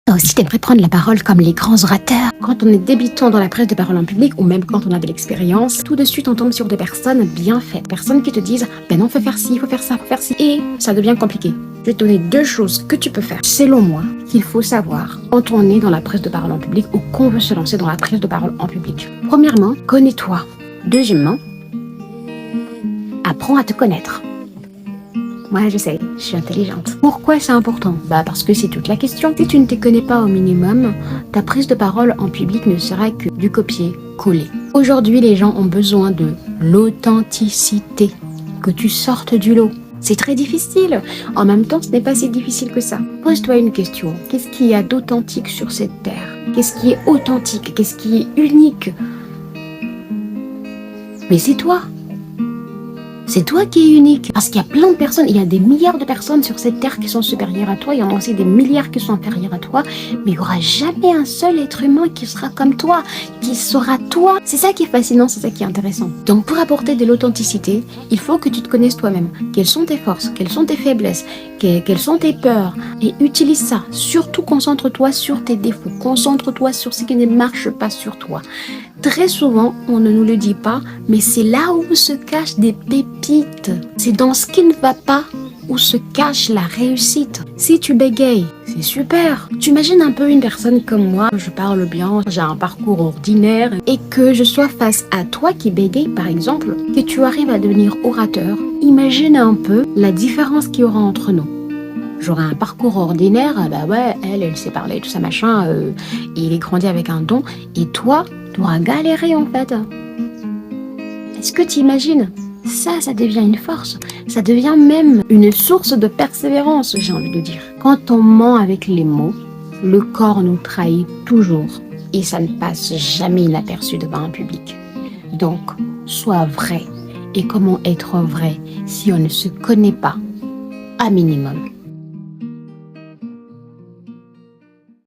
Toi aussi, t'aimerais prendre la parole comme les grands orateurs. Quand on est débutant dans la prise de parole en public, ou même quand on a de l'expérience, tout de suite on tombe sur des personnes bien faites. Personnes qui te disent, ben non, faut faire ci, faut faire ça, faut faire ci. Et ça devient compliqué. Je vais te donner 2 choses que tu peux faire, selon moi, qu'il faut savoir quand on est dans la prise de parole en public ou qu'on veut se lancer dans la prise de parole en public. Premièrement, connais-toi. Deuxièmement, apprends à te connaître. Moi, je sais, je suis intelligente. Pourquoi c'est important? Parce que c'est toute la question. Si tu ne te connais pas au minimum, ta prise de parole en public ne sera que du copier-coller. Aujourd'hui, les gens ont besoin de l'authenticité, que tu sortes du lot. C'est très difficile. En même temps, ce n'est pas si difficile que ça. Pose-toi une question. Qu'est-ce qu'il y a d'authentique sur cette terre? Qu'est-ce qui est authentique? Qu'est-ce qui est unique? Mais c'est toi. C'est toi qui es unique. Parce qu'il y a plein de personnes, il y a des milliards de personnes sur cette terre qui sont supérieures à toi. Il y en a aussi des milliards qui sont inférieures à toi. Mais il n'y aura jamais un seul être humain qui sera comme toi, qui sera toi. C'est ça qui est fascinant, c'est ça qui est intéressant. Donc pour apporter de l'authenticité, il faut que tu te connaisses toi-même. Quelles sont tes forces? Quelles sont tes faiblesses? Quelles sont tes peurs? Et utilise ça. Surtout concentre-toi sur tes défauts. Concentre-toi sur ce qui ne marche pas sur toi. Très souvent, on ne nous le dit pas, mais c'est là où se cachent des pépites. C'est dans ce qui ne va pas où se cache la réussite. Si tu bégayes, c'est super. Tu imagines un peu une personne comme moi, je parle bien, j'ai un parcours ordinaire, et que je sois face à toi qui bégaye par exemple, que tu arrives à devenir orateur. Imagine un peu la différence qu'il y aura entre nous. J'aurais un parcours ordinaire, elle sait parler, tout ça machin, il est grandi avec un don, et toi, tu auras galéré en fait. Est-ce que tu imagines? Ça devient une force, ça devient même une source de persévérance, j'ai envie de dire. Quand on ment avec les mots, le corps nous trahit toujours, et ça ne passe jamais inaperçu devant un public. Donc, sois vrai. Et comment être vrai si on ne se connaît pas, à minimum?